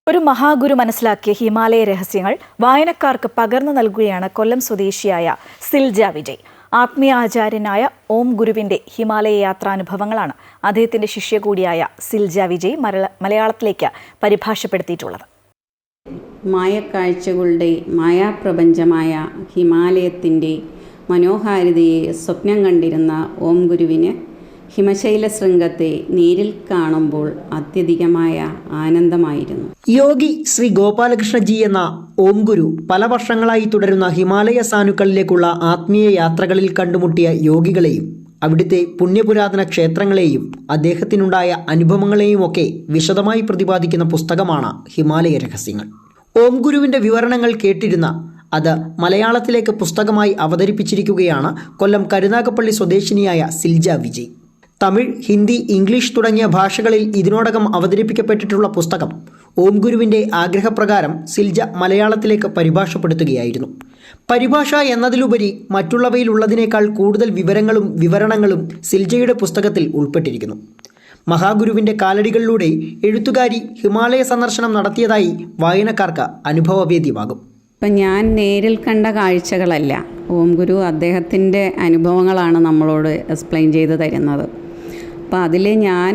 ഒരു മഹാഗുരു മനസ്സിലാക്കിയ ഹിമാലയ രഹസ്യങ്ങൾ വായനക്കാർക്ക് പകർന്നു നൽകുകയാണ് കൊല്ലം സ്വദേശിയായ സിൽജ വിജയ്. ആത്മീയ ആചാര്യനായ ഓം ഗുരുവിന്റെ ഹിമാലയ യാത്രാനുഭവങ്ങളാണ് അദ്ദേഹത്തിന്റെ ശിഷ്യ കൂടിയായ സിൽജ വിജയ് മലയാളത്തിലേക്ക് പരിഭാഷപ്പെടുത്തിയിട്ടുള്ളത്. മായക്കാഴ്ചകളുടെ മായാപ്രപഞ്ചമായ ഹിമാലയത്തിൻ്റെ മനോഹാരിതയെ സ്വപ്നം കണ്ടിരുന്ന ഓം ഗുരുവിന് ഹിമശൈല ശൃംഗത്തെ നേരിൽ കാണുമ്പോൾ അത്യധികമായ ആനന്ദമായിരുന്നു. യോഗി ശ്രീ ഗോപാലകൃഷ്ണജി എന്ന ഓം ഗുരു പല വർഷങ്ങളായി തുടരുന്ന ഹിമാലയ സാനുക്കളിലേക്കുള്ള ആത്മീയ യാത്രകളിൽ കണ്ടുമുട്ടിയ യോഗികളെയും അവിടുത്തെ പുണ്യപുരാതന ക്ഷേത്രങ്ങളെയും അദ്ദേഹത്തിനുണ്ടായ അനുഭവങ്ങളെയും ഒക്കെ വിശദമായി പ്രതിപാദിക്കുന്ന പുസ്തകമാണ് ഹിമാലയ രഹസ്യങ്ങൾ. ഓം ഗുരുവിൻ്റെ വിവരണങ്ങൾ കേട്ടിരുന്ന അത് മലയാളത്തിലേക്ക് പുസ്തകമായി അവതരിപ്പിച്ചിരിക്കുകയാണ് കൊല്ലം കരുനാഗപ്പള്ളി സ്വദേശിനിയായ സിൽജ വിജയ്. തമിഴ്, ഹിന്ദി, ഇംഗ്ലീഷ് തുടങ്ങിയ ഭാഷകളിൽ ഇതിനോടകം അവതരിപ്പിക്കപ്പെട്ടിട്ടുള്ള പുസ്തകം ഓം ഗുരുവിൻ്റെ ആഗ്രഹപ്രകാരം സിൽജ മലയാളത്തിലേക്ക് പരിഭാഷപ്പെടുത്തുകയായിരുന്നു. പരിഭാഷ എന്നതിലുപരി മറ്റുള്ളവയിലുള്ളതിനേക്കാൾ കൂടുതൽ വിവരങ്ങളും വിവരണങ്ങളും സിൽജയുടെ പുസ്തകത്തിൽ ഉൾപ്പെട്ടിരിക്കുന്നു. മഹാഗുരുവിൻ്റെ കാലടികളിലൂടെ എഴുത്തുകാരി ഹിമാലയ സന്ദർശനം നടത്തിയതായി വായനക്കാർക്ക് അനുഭവവേദ്യമാകും. ഇപ്പം ഞാൻ നേരിൽ കണ്ട കാഴ്ചകളല്ല, ഓം ഗുരു അദ്ദേഹത്തിൻ്റെ അനുഭവങ്ങളാണ് നമ്മളോട് എക്സ്പ്ലെയിൻ ചെയ്ത് തരുന്നത്. അപ്പോൾ അതിൽ ഞാൻ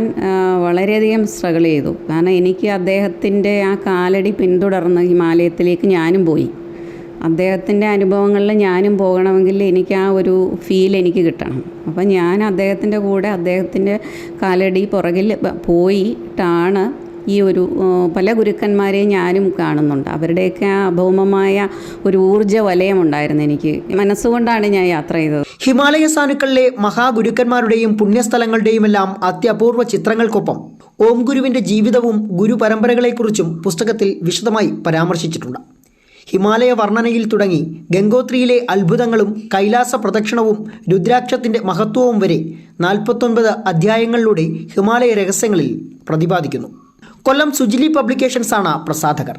വളരെയധികം സ്ട്രഗിൾ ചെയ്തു. കാരണം എനിക്ക് അദ്ദേഹത്തിൻ്റെ ആ കാലടി പിന്തുടർന്ന് ഹിമാലയത്തിലേക്ക് ഞാനും പോയി. അദ്ദേഹത്തിൻ്റെ അനുഭവങ്ങളിൽ ഞാനും പോകണമെങ്കിൽ എനിക്ക് ആ ഒരു ഫീൽ എനിക്ക് കിട്ടണം. അപ്പം ഞാൻ അദ്ദേഹത്തിൻ്റെ കൂടെ അദ്ദേഹത്തിൻ്റെ കാലടി പുറകിൽ പോയിട്ടാണ് ഈ ഒരു പല ഗുരുക്കന്മാരെയും ഞാനും കാണുന്നുണ്ട്. അവരുടെയൊക്കെ ആ അഭൗമമായ ഒരു ഊർജ്ജ വലയമുണ്ടായിരുന്നു എനിക്ക്. മനസ്സുകൊണ്ടാണ് ഞാൻ യാത്ര ചെയ്തത്. ഹിമാലയ സാനുക്കളിലെ മഹാഗുരുക്കന്മാരുടെയും പുണ്യസ്ഥലങ്ങളുടെയുമെല്ലാം അത്യപൂർവ ചിത്രങ്ങൾക്കൊപ്പം ഓം ഗുരുവിൻ്റെ ജീവിതവും ഗുരുപരമ്പരകളെക്കുറിച്ചും പുസ്തകത്തിൽ വിശദമായി പരാമർശിച്ചിട്ടുണ്ട്. ഹിമാലയ വർണ്ണനയിൽ തുടങ്ങി ഗംഗോത്രിയിലെ അത്ഭുതങ്ങളും കൈലാസ പ്രദക്ഷിണവും രുദ്രാക്ഷത്തിൻ്റെ മഹത്വവും വരെ 49 അധ്യായങ്ങളിലൂടെ ഹിമാലയ രഹസ്യങ്ങളിൽ പ്രതിപാദിക്കുന്നു. കൊല്ലം സുജിലി പബ്ലിക്കേഷൻസ് ആണ് പ്രസാധകർ.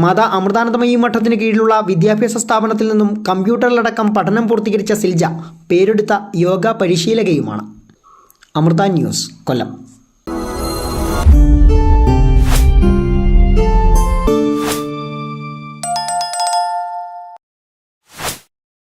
മാതാ അമൃതാനന്ദമയി മഠത്തിന് കീഴിലുള്ള വിദ്യാഭ്യാസ സ്ഥാപനത്തിൽ നിന്നും കമ്പ്യൂട്ടറിലടക്കം പഠനം പൂർത്തീകരിച്ച സിൽജ പേരെടുത്ത യോഗ പരിശീലകയുമാണ്. അമൃത ന്യൂസ്, കൊല്ലം.